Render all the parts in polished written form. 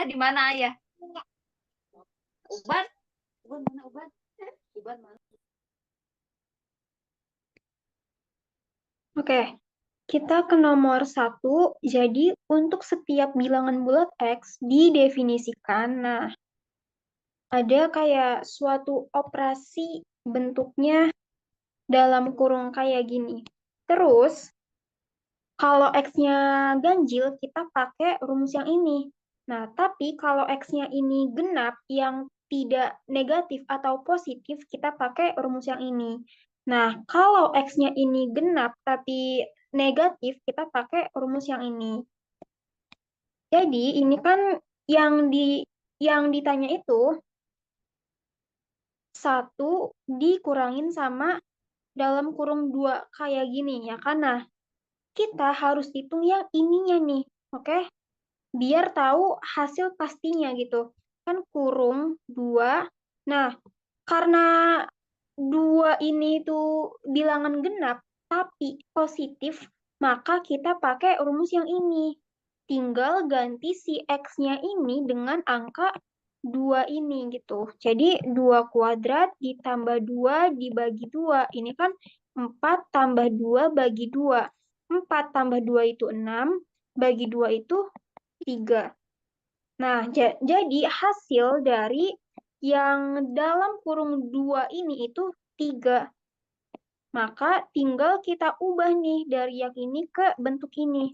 di mana ayah? Uban? Uban mana uban? Uban mana? Oke, kita ke nomor 1. Jadi, untuk setiap bilangan bulat X didefinisikan. Nah, ada kayak suatu operasi bentuknya dalam kurung kayak gini. Terus, kalau X-nya ganjil, kita pakai rumus yang ini. Nah, tapi kalau X-nya ini genap yang tidak negatif atau positif, kita pakai rumus yang ini. Nah, kalau X-nya ini genap tapi negatif, kita pakai rumus yang ini. Jadi, ini kan yang ditanya itu 1 dikurangin sama dalam kurung 2 kayak gini ya kan? Nah, kita harus hitung yang ininya nih. Oke? Biar tahu hasil pastinya gitu. Kan kurung 2. Nah, karena 2 ini tuh bilangan genap, tapi positif, maka kita pakai rumus yang ini. Tinggal ganti si X-nya ini dengan angka 2 ini gitu. Jadi 2 kuadrat ditambah 2 dibagi 2. Ini kan 4 tambah 2 bagi 2. 4 tambah 2 itu 6, bagi 2 itu 3. Nah, jadi hasil dari yang dalam kurung 2 ini itu 3. Maka tinggal kita ubah nih dari yang ini ke bentuk ini.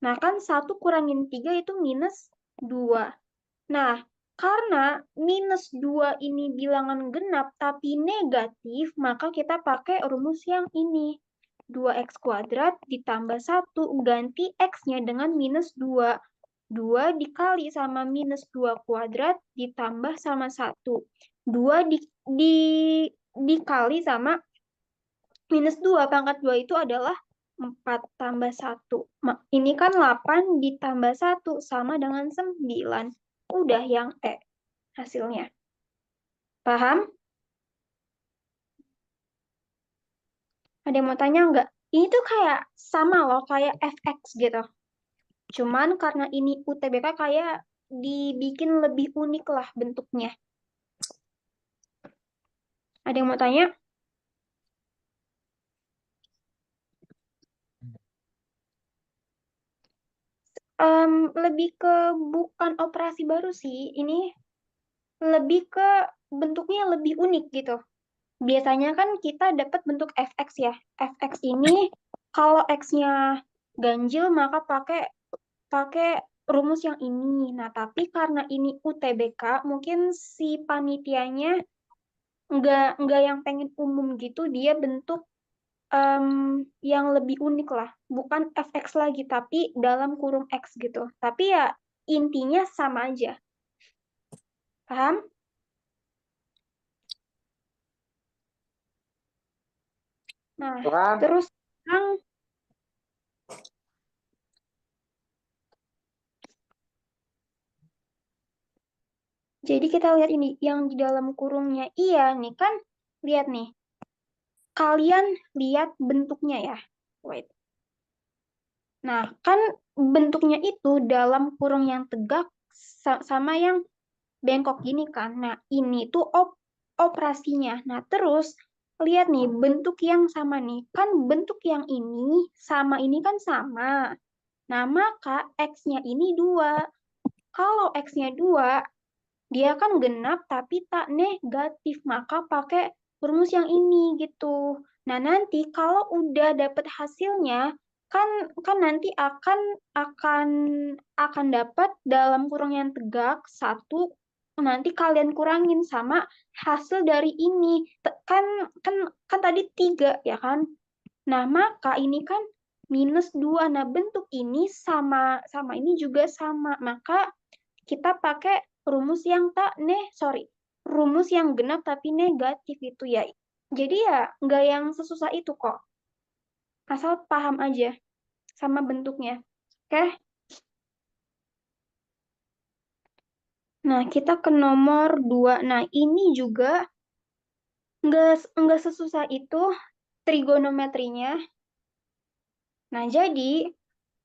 Nah, kan 1 kurangin 3 itu minus 2. Nah, karena minus 2 ini bilangan genap tapi negatif, maka kita pakai rumus yang ini. 2x kuadrat ditambah 1, ganti x-nya dengan minus 2. 2 dikali sama minus 2 kuadrat ditambah sama 1. 2 dikali sama minus 2 pangkat 2 itu adalah 4 tambah 1. Ini kan 8 ditambah 1 sama dengan 9. Udah yang E hasilnya. Paham? Ada yang mau tanya nggak? Ini tuh kayak sama loh, kayak fx gitu. Cuman karena ini UTBK kayak dibikin lebih unik lah bentuknya. Ada yang mau tanya? Lebih ke bukan operasi baru sih. Ini lebih ke bentuknya lebih unik gitu. Biasanya kan kita dapat bentuk fx ya. Fx ini kalau x-nya ganjil maka pakai pakai rumus yang ini. Nah, tapi karena ini UTBK, mungkin si panitianya nggak yang pengen umum gitu, dia bentuk em, yang lebih unik lah. Bukan fx lagi, tapi dalam kurung x gitu. Tapi ya intinya sama aja. Paham? Nah, Tuhan. terus sekarang jadi kita lihat ini yang di dalam kurungnya iya nih kan, lihat nih. Kalian lihat bentuknya ya. Wait. Nah, kan bentuknya itu dalam kurung yang tegak sama yang bengkok gini kan. Nah, ini tuh operasinya. Nah, terus lihat nih bentuk yang sama nih. Kan bentuk yang ini sama ini kan sama. Nah, maka X-nya ini 2. Kalau X-nya 2, dia kan genap tapi tak negatif. Maka pakai rumus yang ini gitu. Nah, nanti kalau udah dapet hasilnya, kan kan nanti akan akan dapat dalam kurung yang tegak 1, nanti kalian kurangin sama hasil dari ini. Kan kan kan tadi 3 ya kan. Nah, maka ini kan minus 2. Nah, bentuk ini sama sama ini juga sama. Maka kita pakai rumus yang rumus yang genap tapi negatif itu ya. Jadi ya nggak yang sesusah itu kok. Asal paham aja sama bentuknya. Oke? Nah, kita ke nomor 2. Nah, ini juga nggak sesusah itu trigonometrinya. Nah, jadi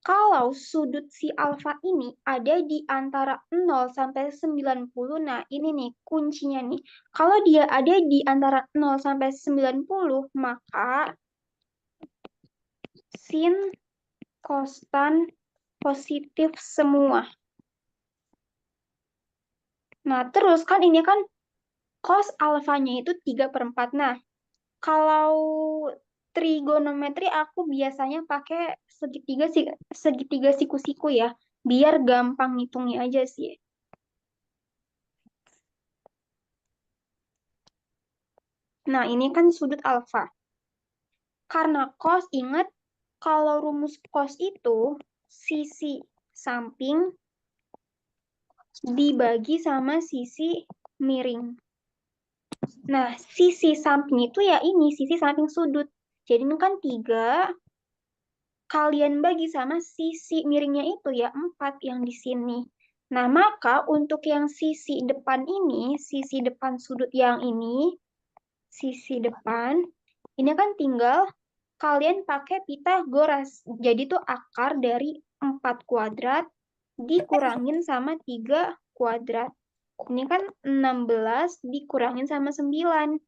Kalau sudut si alfa ini ada di antara 0 sampai 90, nah ini nih kuncinya nih. Kalau dia ada di antara 0 sampai 90, maka sin konstan positif semua. Nah, terus kan ini kan cos alfanya itu 3/4. Nah, kalau trigonometri aku biasanya pakai segitiga siku-siku ya, biar gampang ngitungnya aja sih. Nah, ini kan sudut alfa. Karena cos, ingat kalau rumus cos itu sisi samping dibagi sama sisi miring. Nah, sisi samping itu ya ini, sisi samping sudut. Jadi ini kan 3, kalian bagi sama sisi miringnya itu ya 4 yang di sini. Nah, maka untuk yang sisi depan ini, sisi depan sudut yang ini, sisi depan, ini kan tinggal kalian pakai Pitagoras. Jadi tuh akar dari 4 kuadrat dikurangin sama 3 kuadrat. Ini kan 16 dikurangin sama 9.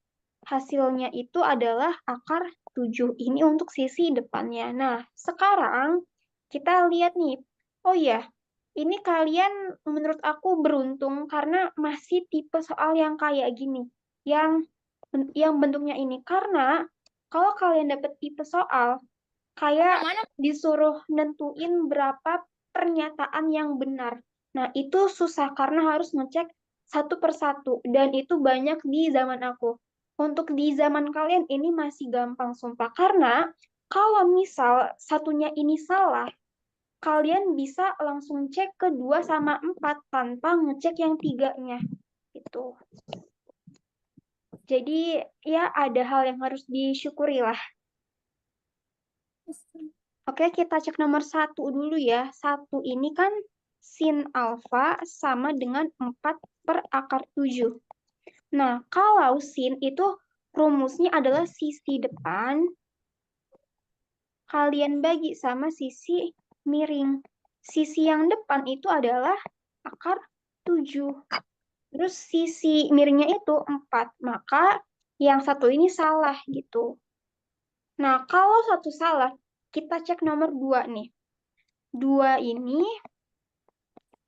Hasilnya itu adalah akar 7. Ini untuk sisi depannya. Nah, sekarang kita lihat nih. Oh ya, ini kalian menurut aku beruntung karena masih tipe soal yang kayak gini. Yang bentuknya ini. Karena kalau kalian dapet tipe soal, kayak disuruh nentuin berapa pernyataan yang benar. Nah, itu susah karena harus ngecek satu persatu. Dan itu banyak di zaman aku. Untuk di zaman kalian ini masih gampang, sumpah. Karena kalau misal satunya ini salah, kalian bisa langsung cek ke 2 sama 4 tanpa ngecek yang 3-nya. Itu. Jadi, ya ada hal yang harus disyukuri lah. Oke, kita cek nomor 1 dulu ya. 1 ini kan sin alfa sama dengan 4/7. Nah, kalau sin itu rumusnya adalah sisi depan, kalian bagi sama sisi miring. Sisi yang depan itu adalah akar 7. Terus sisi miringnya itu 4. Maka yang satu ini salah gitu. Nah, kalau satu salah, kita cek nomor 2 nih. 2 ini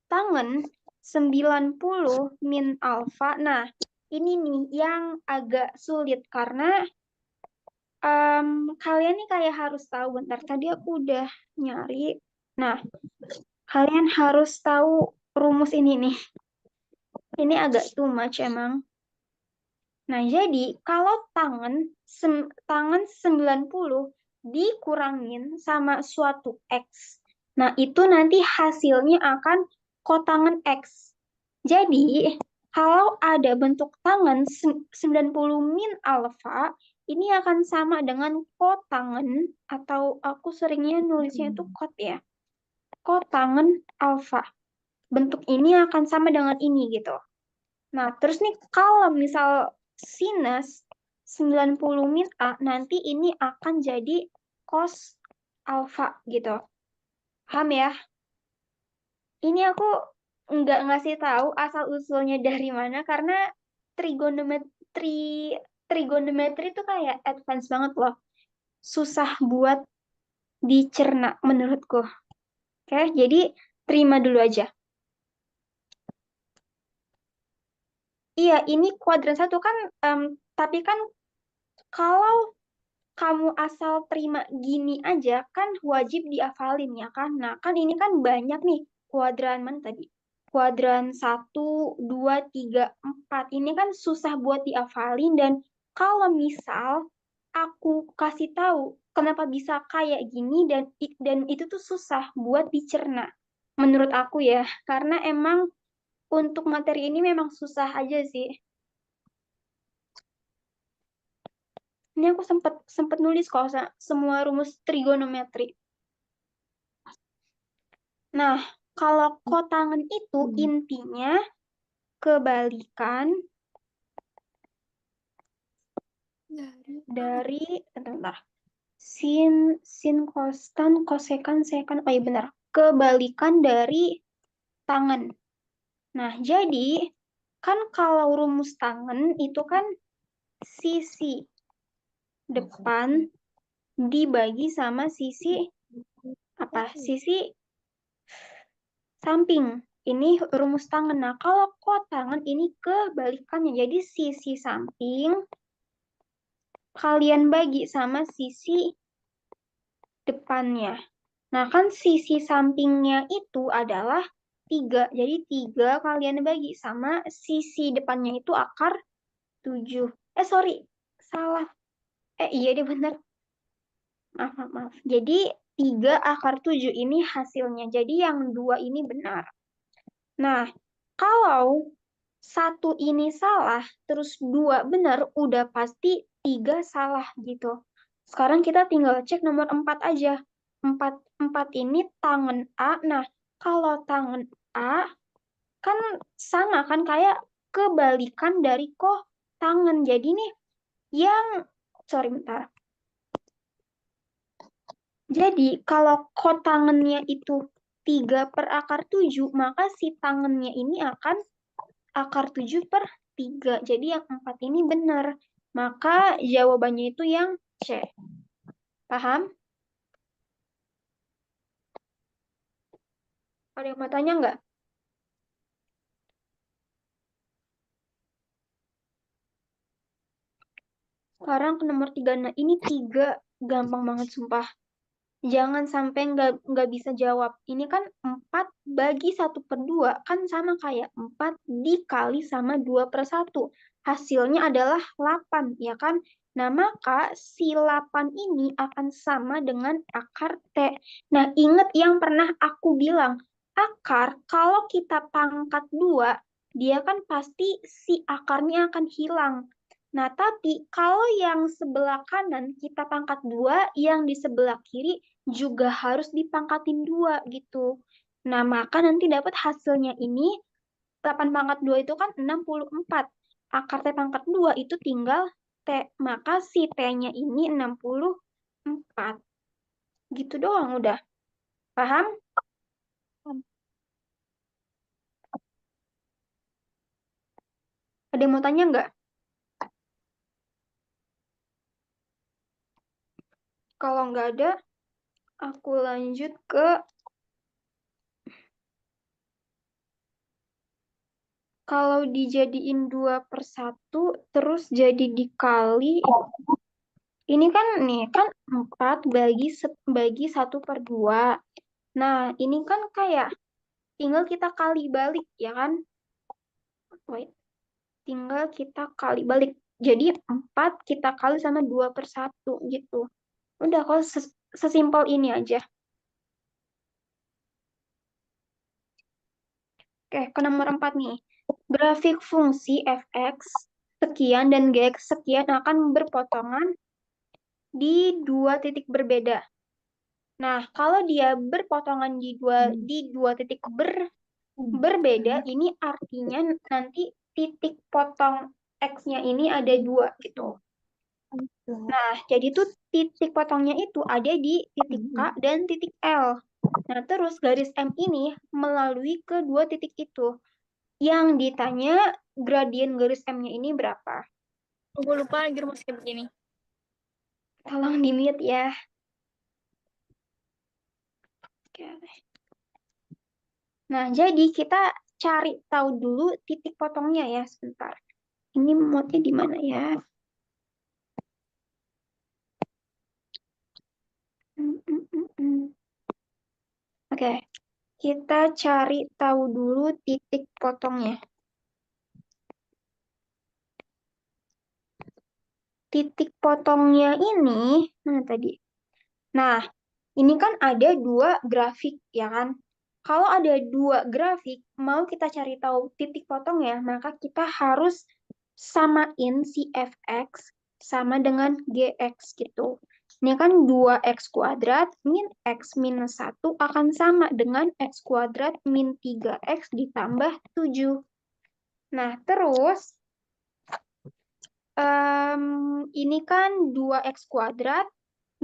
tangen 90 min alfa. Nah, ini nih yang agak sulit karena kalian nih kayak harus tahu. Bentar, tadi aku udah nyari. Nah, kalian harus tahu rumus ini nih. Ini agak too much emang. Nah, jadi kalau tangan 90 dikurangin sama suatu X. Nah, itu nanti hasilnya akan kotangen X. Jadi, kalau ada bentuk tangan 90 min alfa, ini akan sama dengan kotangen, atau aku seringnya nulisnya itu kot ya. Kotangen alfa. Bentuk ini akan sama dengan ini gitu. Nah, terus nih kalau misal sinus 90 min A, nanti ini akan jadi cos alfa gitu. Paham ya? Ini aku nggak ngasih tahu asal-usulnya dari mana karena trigonometri trigonometri itu kayak advance banget loh. Susah buat dicerna menurutku. Oke, jadi terima dulu aja. Iya, ini kuadran 1 kan, tapi kan kalau kamu asal terima gini aja, kan wajib dihafalin ya kan? Nah, kan ini kan banyak nih kuadran mana tadi? Kuadran 1, 2, 3, 4. Ini kan susah buat dihafalin dan kalau misal aku kasih tahu kenapa bisa kayak gini dan itu tuh susah buat dicerna. Menurut aku ya, karena emang untuk materi ini memang susah aja sih. Ini aku sempat nulis kok semua rumus trigonometri. Nah, kalau kotangan itu intinya kebalikan dari bentar, sin kostan, kosekan, sekan. Oh iya benar. Kebalikan dari tangan. Nah, jadi kan kalau rumus tangan itu kan sisi depan dibagi sama sisi apa? Sisi samping. Ini rumus tangan. Nah, kalau tangan ini kebalikannya. Jadi sisi samping kalian bagi sama sisi depannya. Nah, kan sisi sampingnya itu adalah 3. Jadi 3 kalian bagi sama sisi depannya itu akar 7. Sorry. Salah. Iya deh bener. Maaf, maaf, maaf. Jadi 3 akar 7 ini hasilnya. Jadi yang 2 ini benar. Nah, kalau satu ini salah, terus 2 benar, udah pasti 3 salah gitu. Sekarang kita tinggal cek nomor 4 aja. 4 ini tangan A. Nah, kalau tangan A kan sama kan kayak kebalikan dari tangan. Jadi nih yang sorry bentar. Jadi kalau tangannya itu 3 per akar 7, maka si tangannya ini akan akar 7 per 3. Jadi yang 4 ini benar. Maka jawabannya itu yang C. Paham? Ada yang mau tanya nggak? Sekarang ke nomor 3. Nah, ini 3 gampang banget sumpah. Jangan sampai nggak bisa jawab. Ini kan 4 bagi 1/2. Kan sama kayak 4 dikali sama 2/1. Hasilnya adalah 8, ya kan? Nah, maka si 8 ini akan sama dengan akar T. Nah, ingat yang pernah aku bilang. Akar, kalau kita pangkat 2, dia kan pasti si akarnya akan hilang. Nah, tapi kalau yang sebelah kanan kita pangkat 2, yang di sebelah kiri juga harus dipangkatin 2 gitu. Nah, maka nanti dapat hasilnya ini 8 pangkat 2 itu kan 64. Akar T pangkat 2 itu tinggal T. Maka si T-nya ini 64. Gitu doang udah. Paham? Ada yang mau tanya nggak? Kalau nggak ada, aku lanjut ke kalau dijadiin 2/1 terus jadi dikali. Ini kan nih kan 4 bagi 1/2. Nah, ini kan kayak tinggal kita kali balik ya kan? Wait, tinggal kita kali balik. Jadi 4 kita kali sama 2/1 gitu. Udah kalau sesimpel ini aja. Oke, ke nomor 4 nih. Grafik fungsi fx sekian dan gx sekian akan berpotongan di 2 titik berbeda. Nah, kalau dia berpotongan di dua titik berbeda, ini artinya nanti titik potong X-nya ini ada 2 gitu. Nah, jadi tuh titik potongnya itu ada di titik K dan titik L. Nah, terus garis M ini melalui kedua titik itu. Yang ditanya gradien garis M-nya ini berapa? Gue lupa lagi rumus kayak begini. Tolong di-mute ya. Oke. Nah, jadi kita cari tahu dulu titik potongnya ya, sebentar. Ini mode-nya di mana ya? Oke, kita cari tahu dulu titik potongnya. Titik potongnya ini, mana tadi? Nah, ini kan ada 2 grafik, ya kan? Kalau ada 2 grafik, mau kita cari tahu titik potongnya, maka kita harus samain si fx sama dengan gx gitu. Ini kan 2x kuadrat min x minus 1 akan sama dengan x kuadrat min 3x ditambah 7. Nah, terus ini kan 2x kuadrat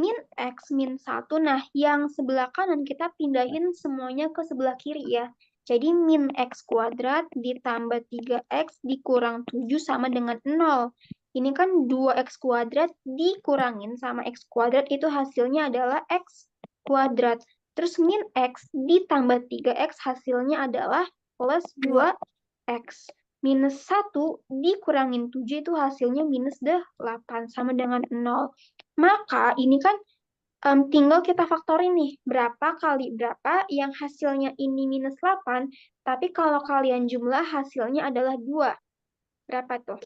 min X min 1. Nah, yang sebelah kanan kita pindahin semuanya ke sebelah kiri ya. Jadi min X kuadrat ditambah 3X dikurang 7 sama dengan 0. Ini kan 2X kuadrat dikurangin sama X kuadrat itu hasilnya adalah X kuadrat. Terus min X ditambah 3X hasilnya adalah plus 2X. Minus 1 dikurangin 7 itu hasilnya minus 8 sama dengan 0. Maka ini kan tinggal kita faktorin nih. Berapa kali berapa yang hasilnya ini minus 8. Tapi kalau kalian jumlah hasilnya adalah 2. Berapa tuh?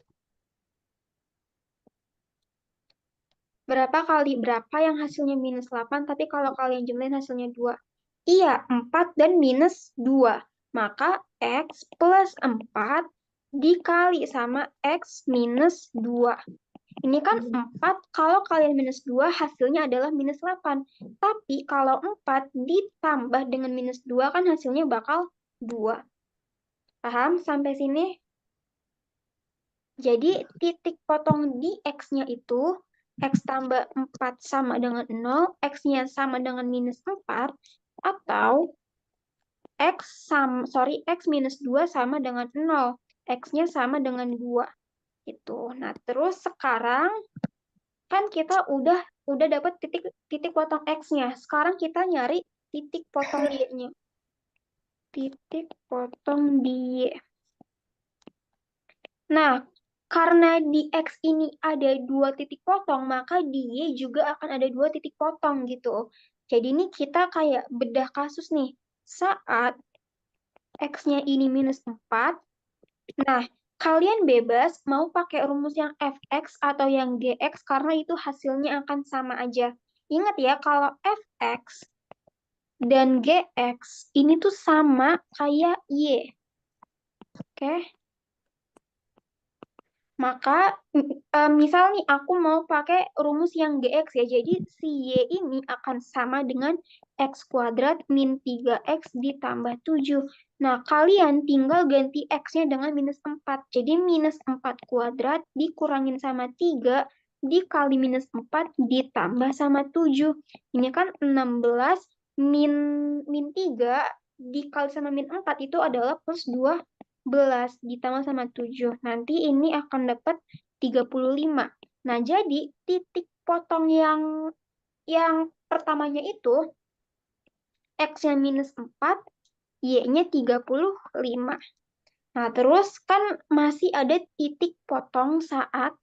Berapa kali berapa yang hasilnya minus 8. Tapi kalau kalian jumlahin hasilnya 2. Iya, 4 dan minus 2. Maka X plus 4 dikali sama X minus 2. Ini kan 4, kalau kalian minus 2, hasilnya adalah minus 8. Tapi kalau 4 ditambah dengan minus 2, kan hasilnya bakal 2. Paham sampai sini? Jadi titik potong di X-nya itu, X tambah 4 sama dengan 0, X-nya sama dengan minus 4, atau X minus 2 sama dengan 0. X-nya sama dengan 2. Itu. Nah, terus sekarang kan kita udah dapat titik potong X-nya. Sekarang kita nyari titik potong Y-nya. Titik potong di Y. Nah, karena di X ini ada 2 titik potong, maka di Y juga akan ada 2 titik potong gitu. Jadi ini kita kayak bedah kasus nih. Saat X-nya ini minus 4, nah, kalian bebas mau pakai rumus yang fx atau yang gx karena itu hasilnya akan sama aja. Ingat ya, kalau fx dan gx ini tuh sama kayak y. Oke. Maka misal nih aku mau pakai rumus yang gx ya. Jadi si y ini akan sama dengan x kuadrat min 3x ditambah 7. Nah, kalian tinggal ganti x-nya dengan minus 4. Jadi minus 4 kuadrat dikurangin sama 3 dikali minus 4 ditambah sama 7. Ini kan 16 min 3 dikali sama min 4 itu adalah plus 12 ditambah sama 7. Nanti ini akan dapat 35. Nah, jadi titik potong yang pertamanya itu X-nya minus 4, Y-nya 35. Nah, terus kan masih ada titik potong saat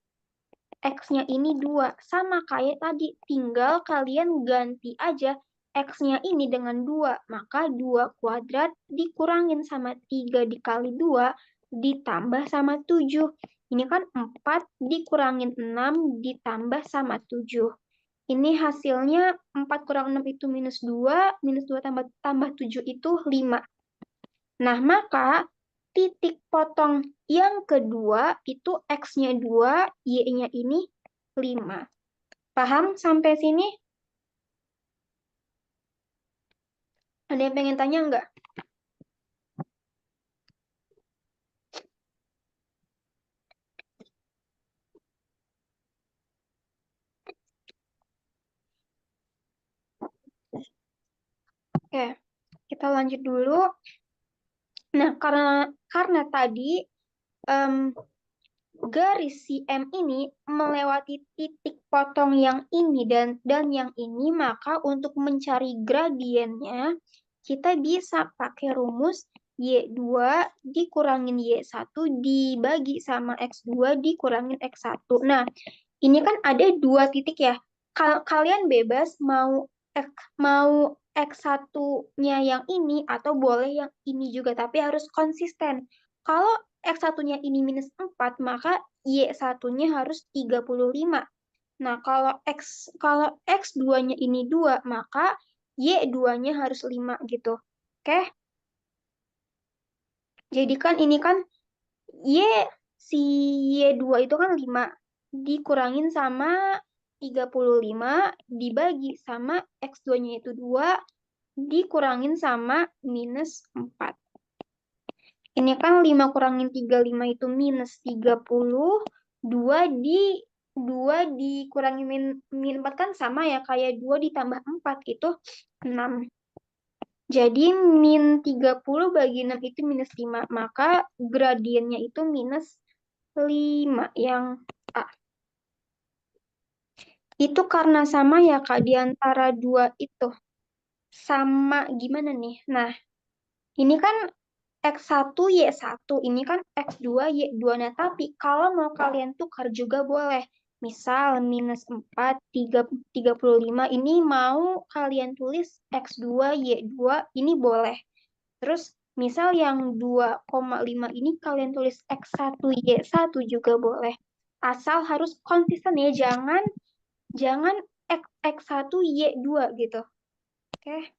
X-nya ini 2. Sama kayak tadi, tinggal kalian ganti aja X-nya ini dengan 2. Maka 2 kuadrat dikurangin sama 3 dikali 2 ditambah sama 7. Ini kan 4 dikurangin 6 ditambah sama 7. Ini hasilnya 4 kurang 6 itu minus 2 tambah 7 itu 5. Nah, maka titik potong yang kedua itu X-nya 2, Y-nya ini 5. Paham sampai sini? Ada yang pengen tanya nggak? Oke, kita lanjut dulu. Nah, karena tadi garis si M ini melewati titik potong yang ini dan yang ini, maka untuk mencari gradiennya, kita bisa pakai rumus Y2 dikurangin Y1 dibagi sama X2 dikurangin X1. Nah, ini kan ada 2 titik ya. Kalian bebas mau X1-nya yang ini atau boleh yang ini juga, tapi harus konsisten. Kalau X1-nya ini minus 4, maka Y1-nya harus 35. Nah, kalau X2-nya ini 2, maka Y2-nya harus 5 gitu. Oke? Jadi kan ini kan si Y2 itu kan 5. Dikurangin sama 35 dibagi sama X2-nya itu 2 dikurangin sama minus 4. Ini kan 5 kurangin 35 itu minus 30. 2 2 dikurangi min 4 kan sama ya, kayak 2 ditambah 4 itu 6. Jadi min 30 bagi 6 itu minus 5. Maka gradiennya itu minus 5 yang A. Itu karena sama ya Kak, di antara 2 itu. Sama gimana nih? Nah, ini kan X1, Y1. Ini kan X2, Y2. Nah, tapi kalau mau kalian tukar juga boleh. Misal minus 4, 35. Ini mau kalian tulis X2, Y2. Ini boleh. Terus misal yang 2,5 ini kalian tulis X1, Y1 juga boleh. Asal harus konsisten ya. Jangan X1, Y2 gitu. Oke.